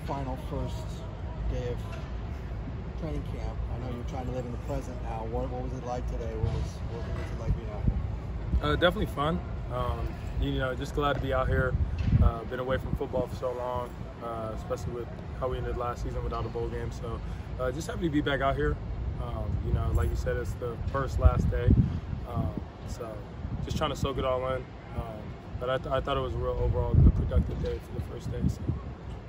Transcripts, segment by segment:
final first day of training camp. I know you're trying to live in the present now. What was it like today? What was it like being out here? Definitely fun. Just glad to be out here. Been away from football for so long, especially with how we ended last season without a bowl game. So just happy to be back out here. Like you said, it's the last day. So just trying to soak it all in. But I thought it was a real overall good, productive day for the first day. So.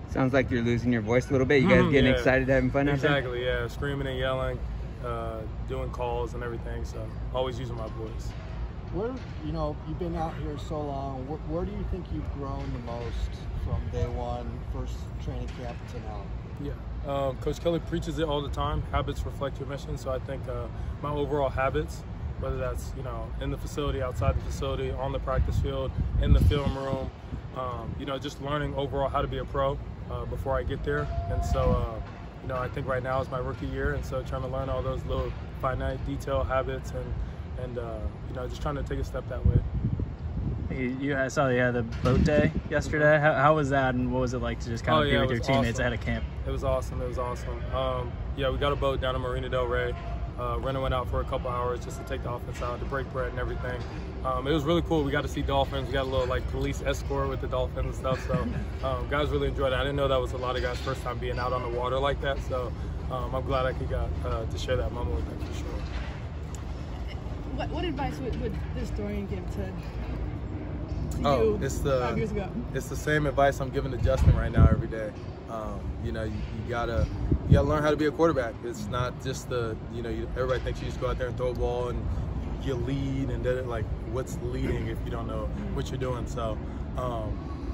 Sounds like you're losing your voice a little bit. You guys getting excited, having fun out there? Exactly, yeah. Screaming and yelling, doing calls and everything. So always using my voice. Where, you've been out here so long, where do you think you've grown the most from day one, first training camp to now? Yeah, Coach Kelly preaches it all the time. Habits reflect your mission. So I think my overall habits, whether that's, in the facility, outside the facility, on the practice field, in the film room, just learning overall how to be a pro before I get there. And so, I think right now is my rookie year. And so trying to learn all those little finite detail habits and just trying to take a step that way. I saw you had the boat day yesterday. How was that, and what was it like to just kind of be with your teammates ahead of camp? It was awesome. We got a boat down in Marina Del Rey. Renner went out for a couple hours just to take the offense out, to break bread and everything. It was really cool. We got to see dolphins. We got a little police escort with the dolphins and stuff. So guys really enjoyed it. I didn't know that was a lot of guys' first time being out on the water like that. So I'm glad I could to share that moment with them for sure. What advice would this Dorian give to you 5 years ago? It's the same advice I'm giving to Justin right now every day. You gotta learn how to be a quarterback. It's not just everybody thinks you just go out there and throw a ball and you lead, and then what's leading if you don't know what you're doing? So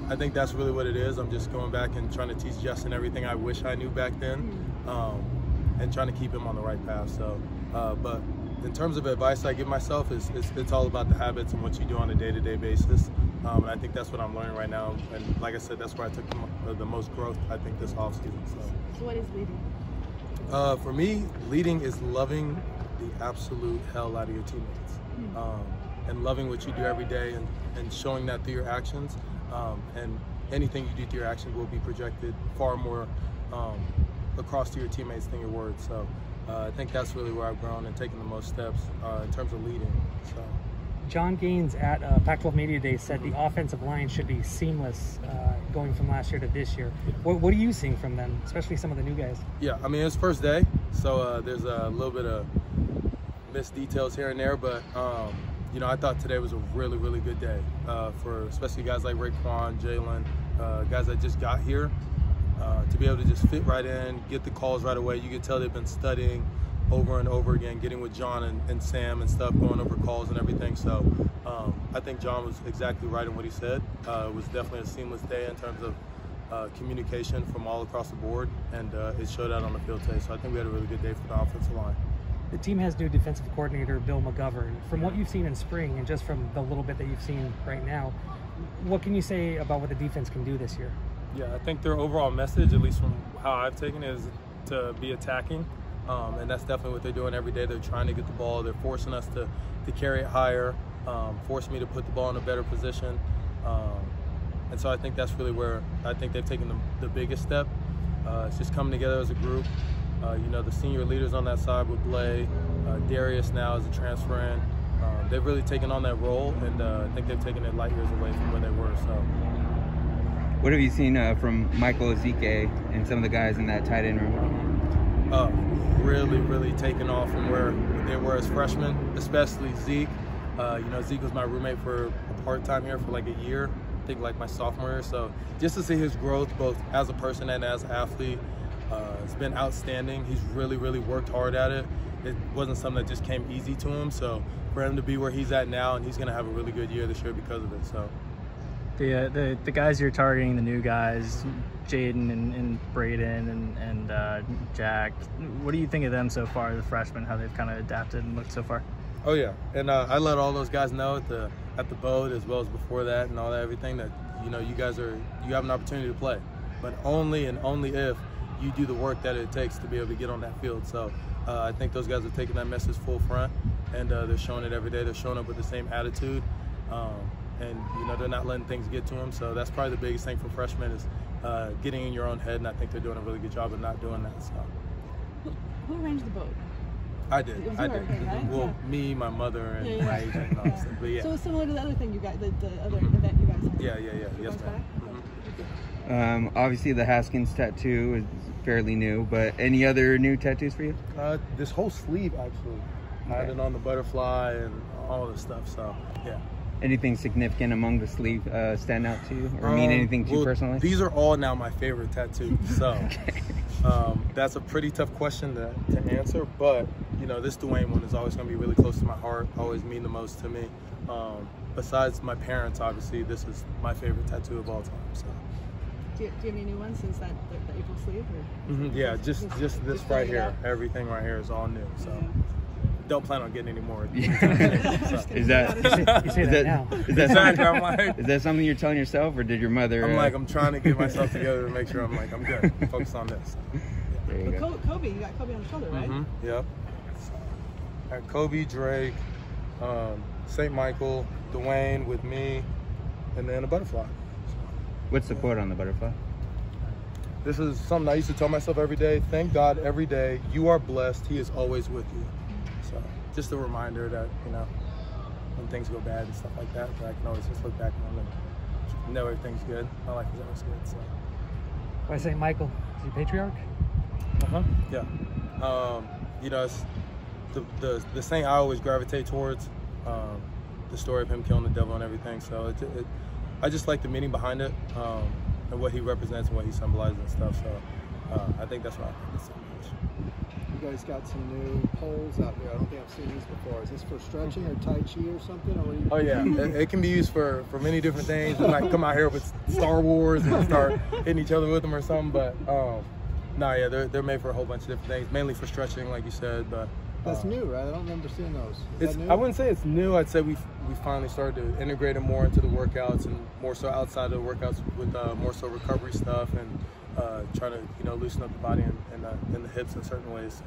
I think that's really what it is. I'm just going back and trying to teach Justin everything I wish I knew back then, and trying to keep him on the right path. So, but in terms of advice I give myself, it's all about the habits and what you do on a day-to-day basis. And I think that's what I'm learning right now. And like I said, that's where I took the most growth, I think, this offseason. So what is leading? For me, leading is loving the absolute hell out of your teammates. And loving what you do every day and showing that through your actions. And anything you do through your actions will be projected far more across to your teammates than your words. So I think that's really where I've grown and taken the most steps in terms of leading. So. John Gaines at Pac-12 Media Day said the offensive line should be seamless going from last year to this year. What are you seeing from them, especially some of the new guys? Yeah, I mean, it's first day, so there's a little bit of missed details here and there, but I thought today was a really, really good day for especially guys like Raekwon, Jalen, guys that just got here. To be able to just fit right in, get the calls right away. You could tell they've been studying over and over again, getting with John and Sam and stuff, going over calls and everything. So I think John was exactly right in what he said. It was definitely a seamless day in terms of communication from all across the board, and it showed out on the field today. So I think we had a really good day for the offensive line. The team has new defensive coordinator, Bill McGovern. From what you've seen in spring and just from the little bit that you've seen right now, what can you say about what the defense can do this year? Yeah, I think their overall message, at least from how I've taken it, is to be attacking. And that's definitely what they're doing every day. They're trying to get the ball. They're forcing us to carry it higher, force me to put the ball in a better position. And so I think that's really where I think they've taken the biggest step. It's just coming together as a group. The senior leaders on that side with Blay, Darius now as a transfer in. They've really taken on that role, and I think they've taken it light years away from where they were. So. What have you seen from Michael Ezike and some of the guys in that tight end room? Really, really taken off from where they were as freshmen, especially Zeke. Zeke was my roommate for a part-time here for a year, I think my sophomore year. So just to see his growth both as a person and as an athlete, it's been outstanding. He's really, really worked hard at it. It wasn't something that just came easy to him. So for him to be where he's at now, and he's going to have a really good year this year because of it. So. The guys you're targeting, the new guys, Jaden and Braden and Jack, what do you think of them so far, the freshmen, how they've kind of adapted and looked so far? Oh yeah, and I let all those guys know at the boat as well as before that and all that, everything, that you have an opportunity to play, but only if you do the work that it takes to be able to get on that field. So I think those guys are taking that message full front, and they're showing it every day. They're showing up with the same attitude. And they're not letting things get to them. So that's probably the biggest thing for freshmen is getting in your own head, and I think they're doing a really good job of not doing that. So. Who arranged the boat? I did. It was I your did. thing, right? Well, Yeah. me, my mother, and my agent and all that stuff. But yeah. So it's similar to the other thing you guys, the other event you guys had. Yeah. Your Yes, boys ma'am. back? Obviously, the Haskins tattoo is fairly new, but any other new tattoos for you? This whole sleeve, actually. I had it on the butterfly and all this stuff, so yeah. Anything significant among the sleeve stand out to you, or mean anything to you personally? These are all now my favorite tattoos, so that's a pretty tough question to answer, but you know, this Dwayne one is always going to be really close to my heart, always mean the most to me. Besides my parents, obviously, this is my favorite tattoo of all time. So. Do you have any new ones since that the April sleeve? Or? Yeah, just this right here. Everything right here is all new. So don't plan on getting any more. Is that You say that now. Is that something you're telling yourself, or did your mother? I'm trying to get myself together to make sure I'm good. Focus on this. There you go. Kobe, you got Kobe on the shoulder, right? Yep. At Kobe, Drake, St. Michael, Dwayne with me, and then a butterfly. What's the quote on the butterfly? This is something I used to tell myself every day. Thank God every day. You are blessed. He is always with you. So just a reminder that, you know, when things go bad and stuff like that, I can always just look back on them and know everything's good. My life is always good. So. Why St. Michael? Is he patriarch? Yeah. You know, it's the saint I always gravitate towards. The story of him killing the devil and everything. So I just like the meaning behind it, and what he represents and what he symbolizes and stuff. So I think that's why I think it's so much. You guys got some new poles out there. I don't think I've seen these before. Is this for stretching or Tai Chi or something? Or what yeah, it can be used for many different things. We might come out here with Star Wars and start hitting each other with them or something. But they're made for a whole bunch of different things, mainly for stretching, like you said. But that's new, right? I don't remember seeing those. Is that new? I wouldn't say it's new. I'd say we finally started to integrate it more into the workouts, and more so outside of the workouts with more so recovery stuff, and trying to loosen up the body and the hips in certain ways.